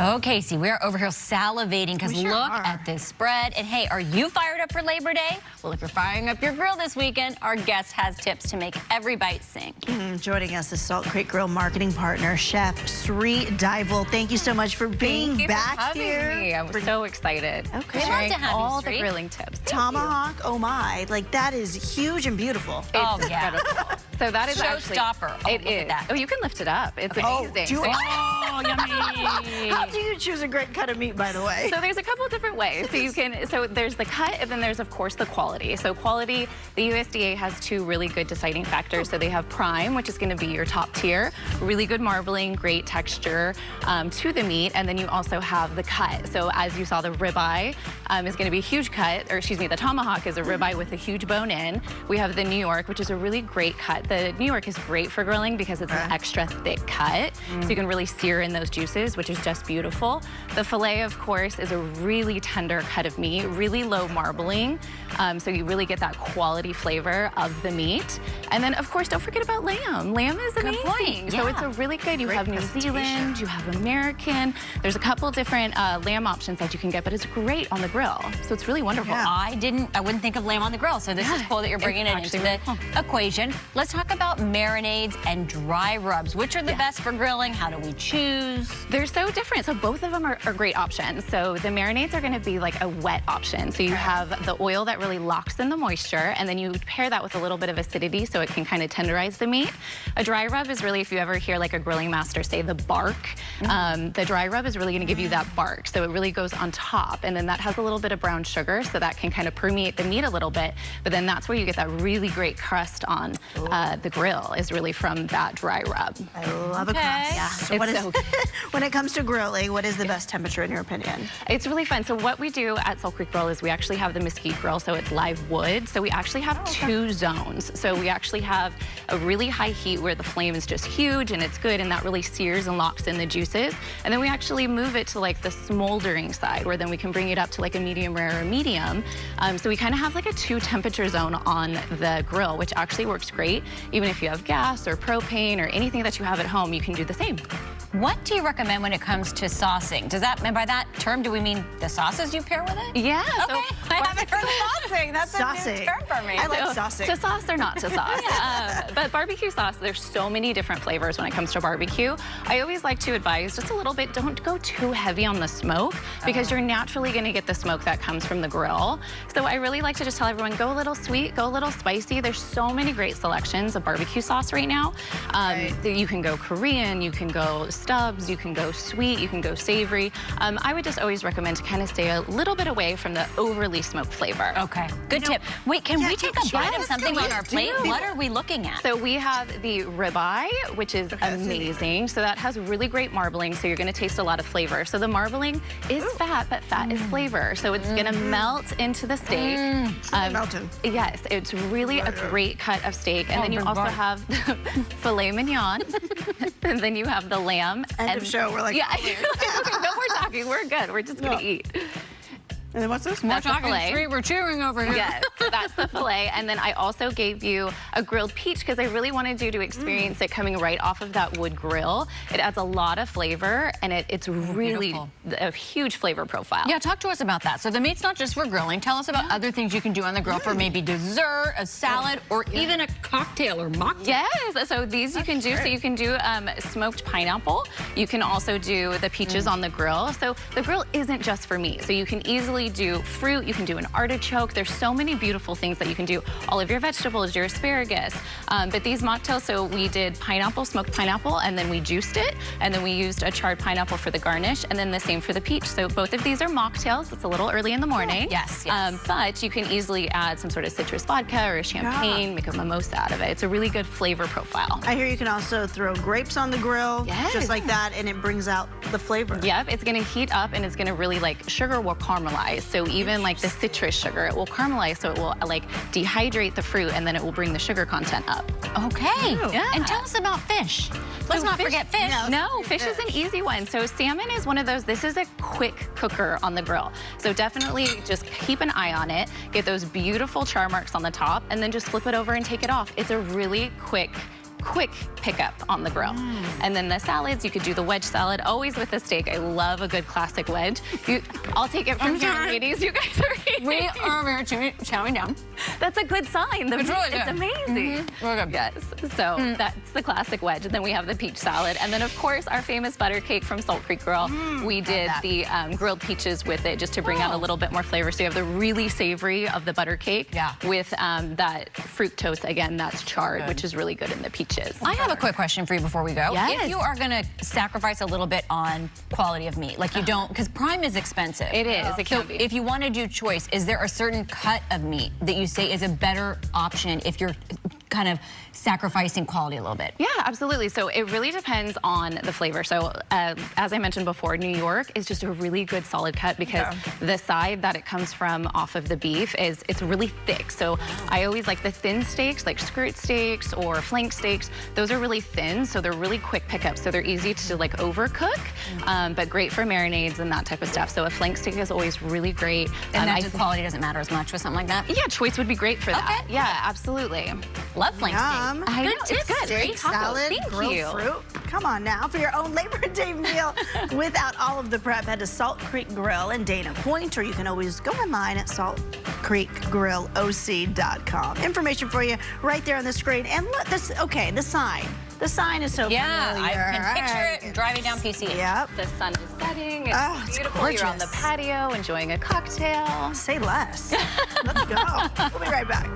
Oh, Casey, we're over here salivating because look at this spread. And hey, are you fired up for Labor Day? Well, if you're firing up your grill this weekend, our guest has tips to make every bite sing. Joining us is Salt Creek Grille marketing partner, Chef Sri Dival. Thank you so much for being back here. Me. I'm so excited. Okay. Sharing to have all you, the grilling tips. Tomahawk, oh my, like that is huge and beautiful. It's incredible. So that is actually showstopper. Oh, it is. Oh, you can lift it up. It's amazing. Oh, yummy. How do you choose a great cut of meat, by the way? So there's a couple of different ways. So you can, so there's the cut, and then there's of course the quality. So quality, the USDA has two really good deciding factors. So they have prime, which is going to be your top tier, really good marbling, great texture to the meat, and then you also have the cut. So as you saw, the ribeye is going to be a huge cut, or excuse me, the tomahawk is a ribeye with a huge bone in. We have the New York, which is a really great cut. The New York is great for grilling because it's an extra thick cut, so you can really sear in those juices, which is just beautiful. The filet, of course, is a really tender cut of meat, really low marbling, so you really get that quality flavor of the meat. And then, of course, don't forget about lamb. Lamb is amazing. So it's a really good, you have New Zealand, you have American. There's a couple different lamb options that you can get, but it's great on the grill. So it's really wonderful. I wouldn't think of lamb on the grill, so this is cool that you're bringing it into the equation. Let's talk about marinades and dry rubs. Which are the best for grilling? How do we choose? They're so different. So both of them are great options. So the marinades are going to be like a wet option. So you have the oil that really locks in the moisture, and then you pair that with a little bit of acidity so it can kind of tenderize the meat. A dry rub is really, if you ever hear like a grilling master say the bark, the dry rub is really going to give you that bark. So it really goes on top, and then that has a little bit of brown sugar, so that can kind of permeate the meat a little bit. But then that's where you get that really great crust on the grill, is really from that dry rub. I love a crust. Yeah, So when it comes to grilling, what is the best temperature in your opinion? It's really fun. So what we do at Salt Creek Grille is we actually have the mesquite grill, so it's live wood. So we actually have two zones. So we actually have a really high heat where the flame is just huge and it's good, and that really sears and locks in the juices. And then we actually move it to like the smoldering side, where then we can bring it up to like a medium rare or medium. So we kind of have like a 2 temperature zone on the grill, which actually works great. Even if you have gas or propane or anything that you have at home, you can do the same. What do you recommend when it comes to saucing? Does that, and by that term, do we mean the sauces you pair with it? Yeah. Okay. So I haven't heard of saucing. That's a new term for me. I like saucing. To sauce or not to sauce. But barbecue sauce, there's so many different flavors when it comes to barbecue. I always like to advise just a little bit, don't go too heavy on the smoke, because you're naturally going to get the smoke that comes from the grill. So I really like to just tell everyone, go a little sweet, go a little spicy. There's so many great selections of barbecue sauce right now. You can go Korean, you can go stubs, you can go sweet, you can go savory. I would just always recommend to kind of stay a little bit away from the overly smoked flavor. Okay, good tip. Wait, can we take a bite of something on our plate? What are we looking at? So we have the ribeye, which is amazing. So that has really great marbling, so you're going to taste a lot of flavor. So the marbling is fat, but fat is flavor. So it's going to melt into the steak. Melted. Yes, it's really a great cut of steak. And then you also have the filet mignon, and then you have the lamb. End of show. We're like, no more talking. We're good. We're just going to eat. And then what's this? More talking. We're cheering over here. Yes, so that's the filet. And then I also gave you a grilled peach because I really wanted you to experience it coming right off of that wood grill. It adds a lot of flavor, and it's really a huge flavor profile. Yeah, talk to us about that. So the meat's not just for grilling. Tell us about other things you can do on the grill for maybe dessert, a salad, or even a cocktail or mocktail. Yes, so these you can do. So you can do smoked pineapple. You can also do the peaches on the grill. So the grill isn't just for meat. So you can easily do fruit, you can do an artichoke. There's so many beautiful things that you can do. All of your vegetables, your asparagus. But these mocktails, so we did pineapple, smoked pineapple, and then we juiced it, and then we used a charred pineapple for the garnish, and then the same for the peach. So both of these are mocktails. It's a little early in the morning. Yes. But you can easily add some sort of citrus vodka or a champagne, make a mimosa out of it. It's a really good flavor profile. I hear you can also throw grapes on the grill, just like that, and it brings out the flavor. Yep, it's gonna heat up, and it's gonna really, like, sugar will caramelize. So even like the citrus sugar, it will caramelize, so it will like dehydrate the fruit, and then it will bring the sugar content up. Okay. Yeah. And tell us about fish. Let's not forget fish. No, fish is an easy one. So salmon is one of those, this is a quick cooker on the grill. So definitely just keep an eye on it, get those beautiful char marks on the top, and then just flip it over and take it off. It's a really quick quick pickup on the grill. And then the salads, you could do the wedge salad, always with the steak. I love a good classic wedge. I'll take it from here, ladies. You guys are eating. We are chowing down. That's a good sign. It's really good. It's amazing. Really good. Yes. So that's the classic wedge. And then we have the peach salad. And then, of course, our famous butter cake from Salt Creek Grille. We did the grilled peaches with it just to bring out a little bit more flavor. So you have the really savory of the butter cake with that fructose, again, that's charred, which is really good in the peaches. I have a quick question for you before we go. Yes. If you are going to sacrifice a little bit on quality of meat, like you don't, because prime is expensive. It is. It can So be. if you want to do choice, is there a certain cut of meat that you say is a better option if you're kind of sacrificing quality a little bit? Yeah, absolutely. So it really depends on the flavor. So as I mentioned before, New York is just a really good solid cut because the side that it comes from off of the beef it's really thick. So I always like the thin steaks, like skirt steaks or flank steaks. Those are really thin, so they're really quick pickups. So they're easy to like overcook, but great for marinades and that type of stuff. So a flank steak is always really great. And the quality doesn't matter as much with something like that? Yeah, choice would be great for that. Okay. Yeah, absolutely. Love flank steak. I know, it's good. Steak, salad, grilled fruit. Come on now, for your own Labor Day meal without all of the prep, head to Salt Creek Grille in Dana Point, or you can always go online at saltcreekgrilleoc.com. Information for you right there on the screen. And look, this, okay, the sign. The sign is so familiar. I can picture it driving down PCH. Yep. The sun is setting. It's It's beautiful. gorgeous. You're on the patio enjoying a cocktail. Say less. Let's go. We'll be right back.